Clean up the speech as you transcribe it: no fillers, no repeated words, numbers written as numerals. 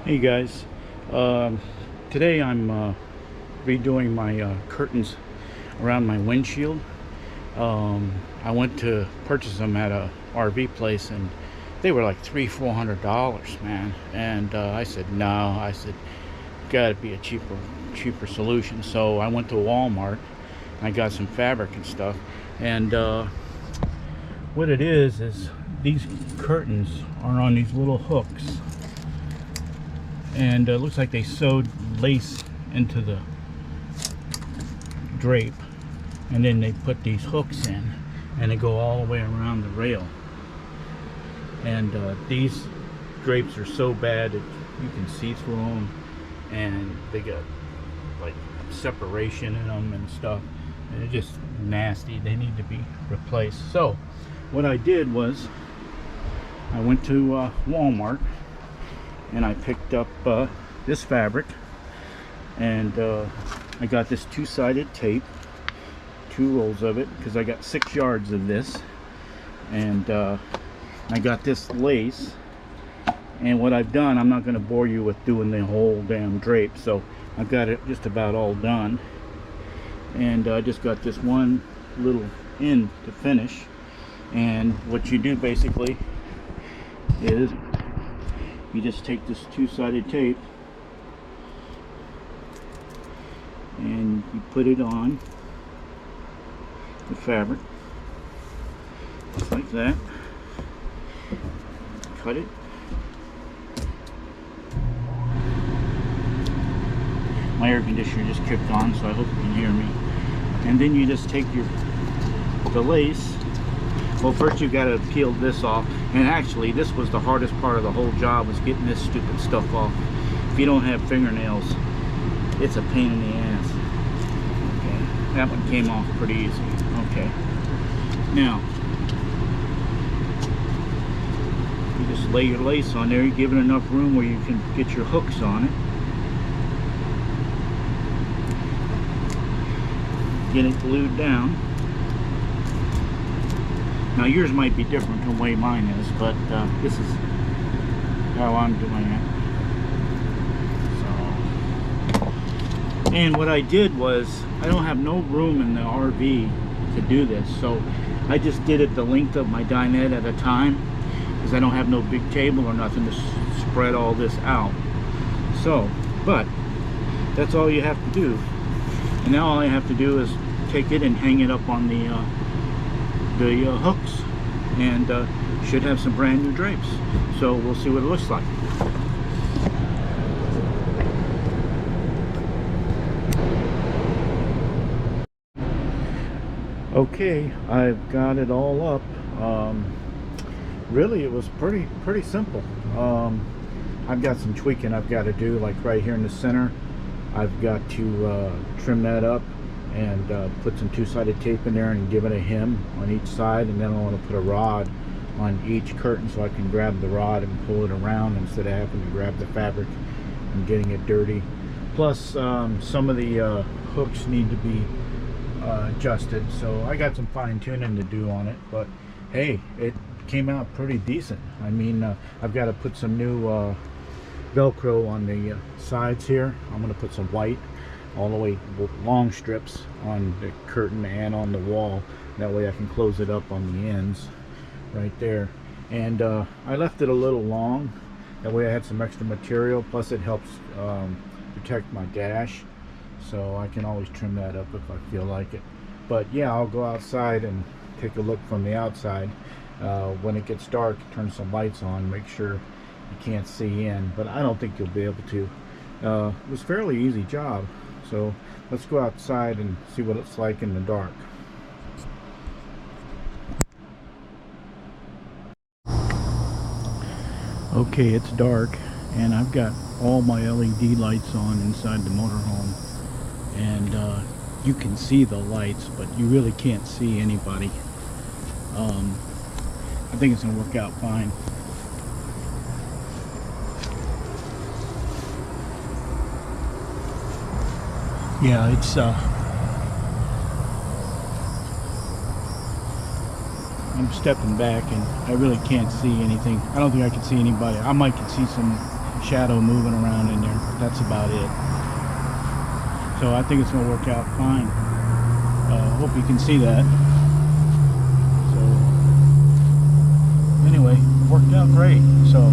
Hey guys, um, today I'm redoing my curtains around my windshield. I went to purchase them at a RV place and they were like $300-400, man. And I said no. I said gotta be a cheaper solution. So I went to Walmart. And I got some fabric and stuff. And what it is these curtains are on these little hooks. And it looks like they sewed lace into the drape, and then they put these hooks in and they go all the way around the rail. And these drapes are so bad that you can see through them, and they got like separation in them and stuff, and they're just nasty. They need to be replaced. So what I did was I went to Walmart and I picked up this fabric, and I got this two-sided tape, 2 rolls of it, because I got 6 yards of this, and I got this lace. And what I've done, I'm not going to bore you with doing the whole damn drape, so I've got it just about all done, and I just got this one little end to finish. And what you do basically is you just take this two-sided tape and you put it on the fabric just like that. Cut it. My air conditioner just kicked on, so I hope you can hear me. And then you just take the lace. Well, first you got to peel this off, and actually this was the hardest part of the whole job, was getting this stupid stuff off. If you don't have fingernails, it's a pain in the ass. Okay, that one came off pretty easy. Okay, now you just lay your lace on there. You give it enough room where you can get your hooks on it. Get it glued down. Now yours might be different from the way mine is, but this is how I'm doing it. So, and what I did was, I don't have no room in the RV to do this, so I just did it the length of my dinette at a time, because I don't have no big table or nothing to spread all this out. So, but that's all you have to do. And now all I have to do is take it and hang it up on the hooks, and should have some brand new drapes. So we'll see what it looks like. Okay, I've got it all up. Really, it was pretty simple. I've got some tweaking I've got to do, like right here in the center. I've got to trim that up and put some two-sided tape in there and give it a hem on each side, and then I want to put a rod on each curtain so I can grab the rod and pull it around instead of having to grab the fabric and getting it dirty. Plus some of the hooks need to be adjusted, so I got some fine-tuning to do on it, but hey, it came out pretty decent. I mean, I've got to put some new Velcro on the sides here. I'm going to put some white all the way, long strips on the curtain and on the wall. That way I can close it up on the ends right there. And I left it a little long. That way I had some extra material. Plus it helps protect my dash. So I can always trim that up if I feel like it. But yeah, I'll go outside and take a look from the outside. When it gets dark, turn some lights on. Make sure you can't see in. But I don't think you'll be able to. It was a fairly easy job. So let's go outside and see what it's like in the dark. Okay, it's dark and I've got all my LED lights on inside the motorhome, and you can see the lights, but you really can't see anybody. I think it's gonna work out fine. Yeah, it's I'm stepping back and I really can't see anything. I don't think I can see anybody. I might can see some shadow moving around in there, but that's about it. So I think it's going to work out fine. Hope you can see that. So anyway, it worked out great. So